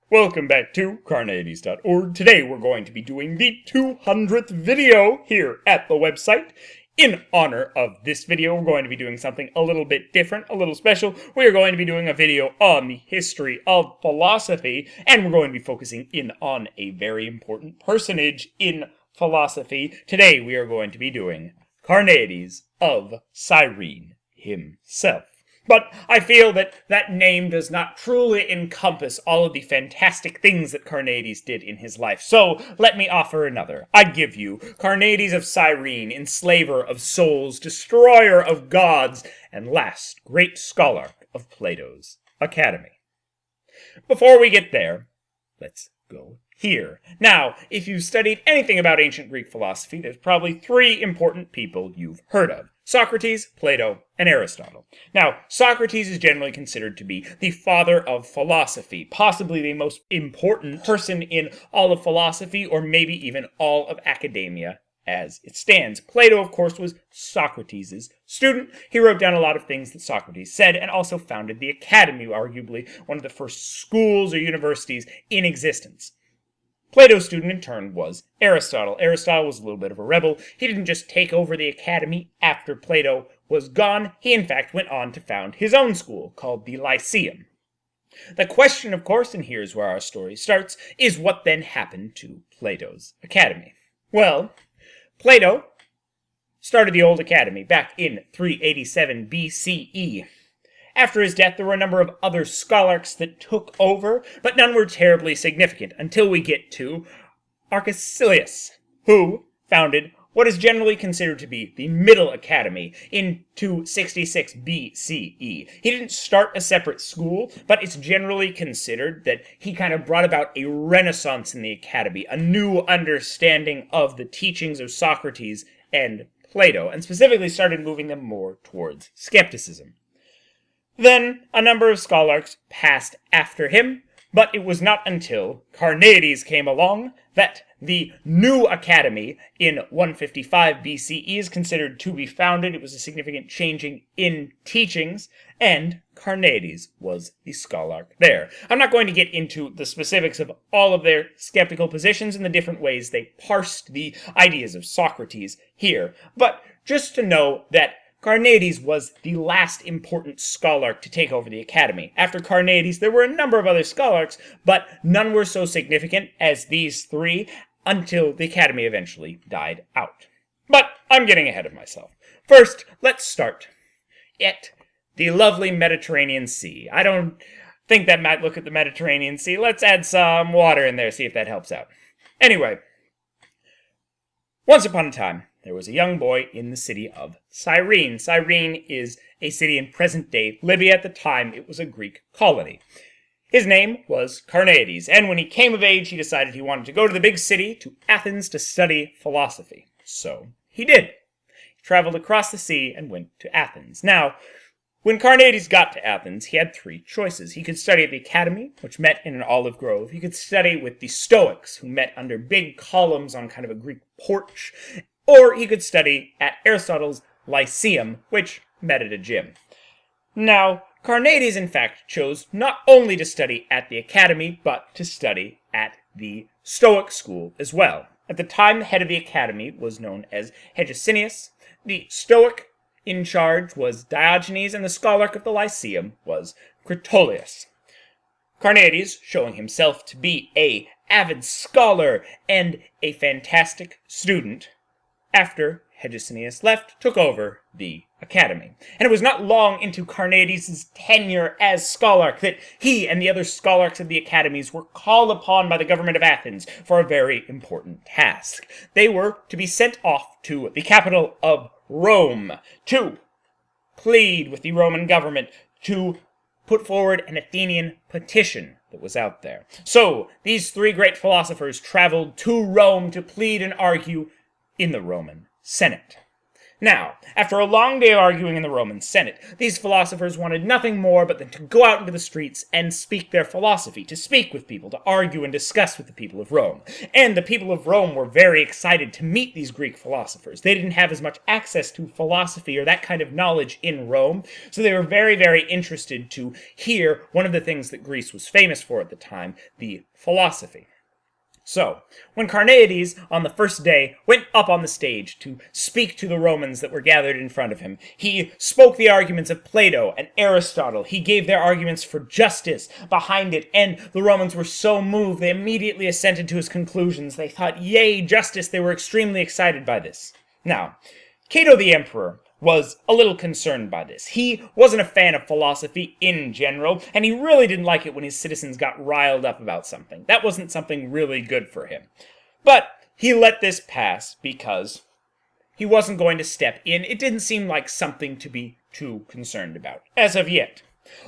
Welcome back to Carneades.org. Today we're going to be doing the 200th video here at the website. In honor of this video, we're going to be doing something a little bit different, a little special. We are going to be doing a video on the history of philosophy, and we're going to be focusing in on a very important personage in philosophy. Today we are going to be doing Carneades of Cyrene himself. But I feel that that name does not truly encompass all of the fantastic things that Carneades did in his life. So let me offer another. I give you Carneades of Cyrene, enslaver of souls, destroyer of gods, and last great scholar of Plato's academy. Before we get there, let's go here. Now, if you've studied anything about ancient Greek philosophy, there's probably three important people you've heard of: Socrates, Plato, and Aristotle. Now, Socrates is generally considered to be the father of philosophy, possibly the most important person in all of philosophy, or maybe even all of academia as it stands. Plato, of course, was Socrates' student. He wrote down a lot of things that Socrates said and also founded the academy, arguably one of the first schools or universities in existence. Plato's student, in turn, was Aristotle. Aristotle was a little bit of a rebel. He didn't just take over the academy after Plato was gone. He, in fact, went on to found his own school, called the Lyceum. The question, of course, and here's where our story starts, is what then happened to Plato's academy? Well, Plato started the old academy back in 387 BCE. After his death, there were a number of other scholarchs that took over, but none were terribly significant until we get to Caelius, who founded what is generally considered to be the Middle Academy in 266 BCE. He didn't start a separate school, but it's generally considered that he kind of brought about a renaissance in the academy, a new understanding of the teachings of Socrates and Plato, and specifically started moving them more towards skepticism. Then a number of scholarchs passed after him, but it was not until Carneades came along that the new academy in 155 BCE is considered to be founded. It was a significant changing in teachings, and Carneades was the scholarch there. I'm not going to get into the specifics of all of their skeptical positions and the different ways they parsed the ideas of Socrates here, but just to know that Carneades was the last important scholarch to take over the academy. After Carneades, there were a number of other scholarchs, but none were so significant as these three until the academy eventually died out. But I'm getting ahead of myself. First, let's start at the lovely Mediterranean Sea. I don't think that might look at the Mediterranean Sea. Let's add some water in there, see if that helps out. Anyway, once upon a time, there was a young boy in the city of Cyrene. Cyrene is a city in present-day Libya. At the time, it was a Greek colony. His name was Carneades, and when he came of age, he decided he wanted to go to the big city, to Athens, to study philosophy. So he did. He traveled across the sea and went to Athens. Now, when Carneades got to Athens, he had three choices. He could study at the academy, which met in an olive grove. He could study with the Stoics, who met under big columns on kind of a Greek porch. Or he could study at Aristotle's Lyceum, which met at a gym. Now, Carneades, in fact, chose not only to study at the academy, but to study at the Stoic school as well. At the time, the head of the academy was known as Hegesippus. The Stoic in charge was Diogenes, and the scholarch of the Lyceum was Caelius. Carneades, showing himself to be an avid scholar and a fantastic student, after Hegesippus left, took over the academy. And it was not long into Carneades' tenure as scholarch that he and the other scholarchs of the academies were called upon by the government of Athens for a very important task. They were to be sent off to the capital of Rome to plead with the Roman government to put forward an Athenian petition that was out there. So, these three great philosophers traveled to Rome to plead and argue in the Roman Senate. Now, after a long day of arguing in the Roman Senate, these philosophers wanted nothing more but than to go out into the streets and speak their philosophy, to speak with people, to argue and discuss with the people of Rome. And the people of Rome were very excited to meet these Greek philosophers. They didn't have as much access to philosophy or that kind of knowledge in Rome, so they were very, very interested to hear one of the things that Greece was famous for at the time, the philosophy. So, when Carneades, on the first day, went up on the stage to speak to the Romans that were gathered in front of him, he spoke the arguments of Plato and Aristotle. He gave their arguments for justice behind it, and the Romans were so moved, they immediately assented to his conclusions. They thought, yay, justice! They were extremely excited by this. Now, Cato the Emperor was a little concerned by this. He wasn't a fan of philosophy in general, and he really didn't like it when his citizens got riled up about something. That wasn't something really good for him. But he let this pass because he wasn't going to step in. It didn't seem like something to be too concerned about, as of yet.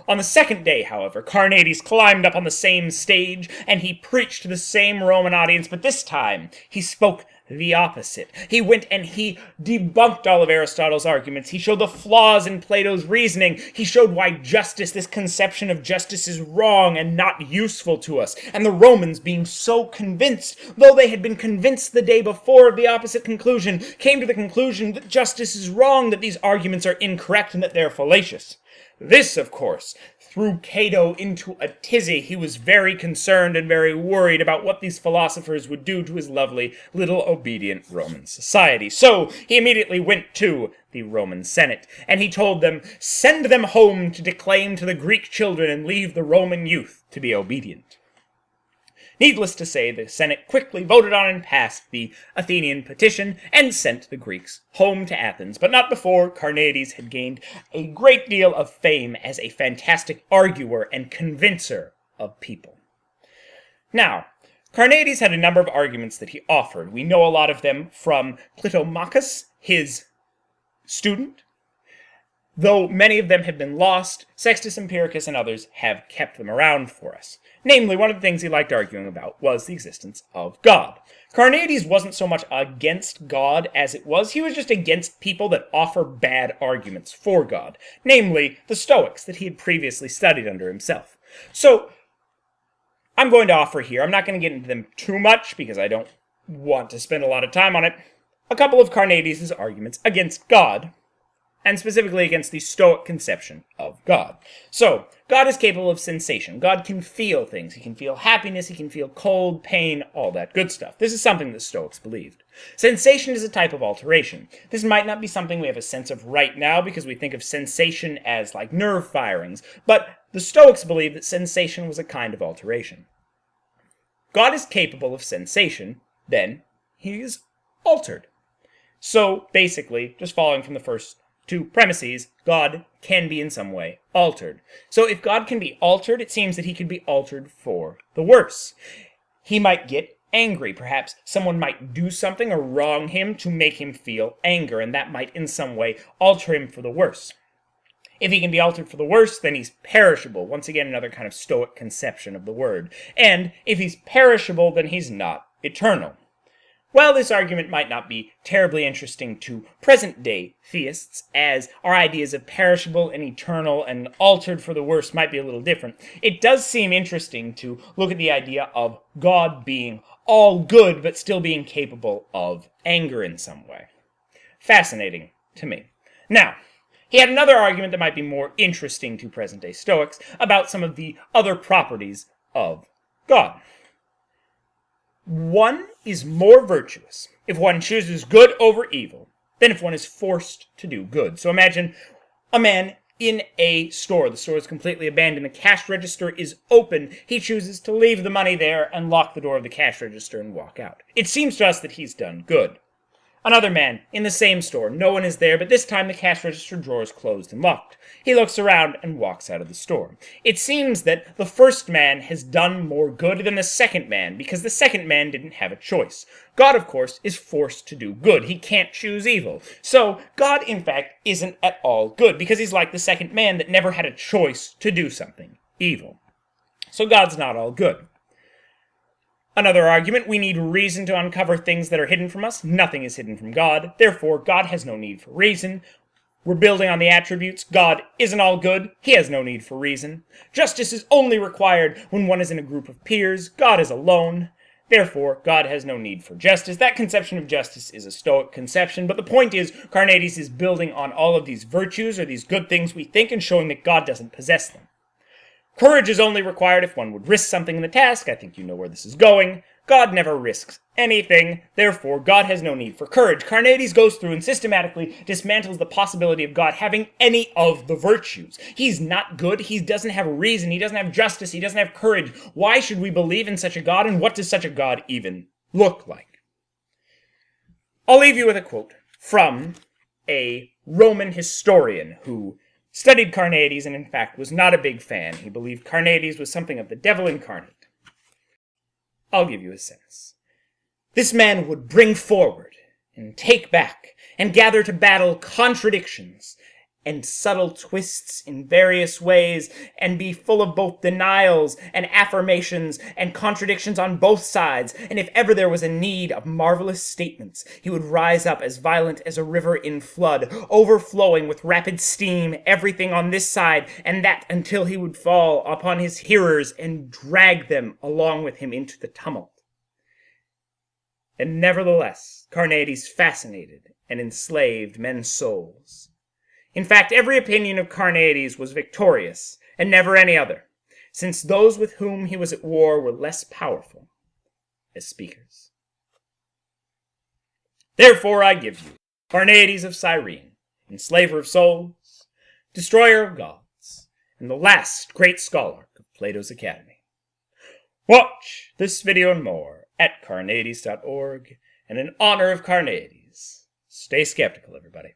On the second day, however, Carneades climbed up on the same stage, and he preached to the same Roman audience, but this time he spoke the opposite. He went and he debunked all of Aristotle's arguments. He showed the flaws in Plato's reasoning. He showed why justice, this conception of justice, is wrong and not useful to us. And the Romans, being so convinced, though they had been convinced the day before of the opposite conclusion, came to the conclusion that justice is wrong, that these arguments are incorrect, and that they're fallacious. This, of course, threw Cato into a tizzy. He was very concerned and very worried about what these philosophers would do to his lovely, little obedient Roman society. So he immediately went to the Roman Senate, and he told them, send them home to declaim to the Greek children and leave the Roman youth to be obedient. Needless to say, the Senate quickly voted on and passed the Athenian petition and sent the Greeks home to Athens, but not before Carneades had gained a great deal of fame as a fantastic arguer and convincer of people. Now, Carneades had a number of arguments that he offered. We know a lot of them from Clitomachus, his student. Though many of them have been lost, Sextus Empiricus and others have kept them around for us. Namely, one of the things he liked arguing about was the existence of God. Carneades wasn't so much against God as it was, he was just against people that offer bad arguments for God. Namely, the Stoics that he had previously studied under himself. So, I'm going to offer here, I'm not going to get into them too much because I don't want to spend a lot of time on it, a couple of Carneades' arguments against God, and specifically against the Stoic conception of God. So, God is capable of sensation. God can feel things. He can feel happiness, he can feel cold, pain, all that good stuff. This is something the Stoics believed. Sensation is a type of alteration. This might not be something we have a sense of right now because we think of sensation as like nerve firings, but the Stoics believed that sensation was a kind of alteration. God is capable of sensation, then he is altered. So, basically, just following from the first two premises, God can be in some way altered. So if God can be altered, it seems that he can be altered for the worse. He might get angry. Perhaps someone might do something or wrong him to make him feel anger, and that might in some way alter him for the worse. If he can be altered for the worse, then he's perishable. Once again, another kind of Stoic conception of the word. And if he's perishable, then he's not eternal. While this argument might not be terribly interesting to present-day theists, as our ideas of perishable and eternal and altered for the worse might be a little different, it does seem interesting to look at the idea of God being all good but still being capable of anger in some way. Fascinating to me. Now, he had another argument that might be more interesting to present-day Stoics about some of the other properties of God. One is more virtuous if one chooses good over evil than if one is forced to do good. So imagine a man in a store. The store is completely abandoned. The cash register is open. He chooses to leave the money there and lock the door of the cash register and walk out. It seems to us that he's done good. Another man in the same store. No one is there, but this time the cash register drawer is closed and locked. He looks around and walks out of the store. It seems that the first man has done more good than the second man, because the second man didn't have a choice. God, of course, is forced to do good. He can't choose evil. So, God, in fact, isn't at all good, because he's like the second man that never had a choice to do something evil. So God's not all good. Another argument, we need reason to uncover things that are hidden from us. Nothing is hidden from God. Therefore, God has no need for reason. We're building on the attributes. God isn't all good. He has no need for reason. Justice is only required when one is in a group of peers. God is alone. Therefore, God has no need for justice. That conception of justice is a Stoic conception, but the point is, Carneades is building on all of these virtues or these good things we think and showing that God doesn't possess them. Courage is only required if one would risk something in the task. I think you know where this is going. God never risks anything. Therefore, God has no need for courage. Carneades goes through and systematically dismantles the possibility of God having any of the virtues. He's not good. He doesn't have reason. He doesn't have justice. He doesn't have courage. Why should we believe in such a God, and what does such a God even look like? I'll leave you with a quote from a Roman historian who studied Carneades and in fact was not a big fan. He believed Carneades was something of the devil incarnate. I'll give you a sense. This man would bring forward and take back and gather to battle contradictions and subtle twists in various ways, and be full of both denials and affirmations and contradictions on both sides. And if ever there was a need of marvelous statements, he would rise up as violent as a river in flood, overflowing with rapid steam, everything on this side and that, until he would fall upon his hearers and drag them along with him into the tumult. And nevertheless, Carneades fascinated and enslaved men's souls. In fact, every opinion of Carneades was victorious, and never any other, since those with whom he was at war were less powerful as speakers. Therefore I give you Carneades of Cyrene, enslaver of souls, destroyer of gods, and the last great scholar of Plato's Academy. Watch this video and more at Carneades.org, and in honor of Carneades, stay skeptical, everybody.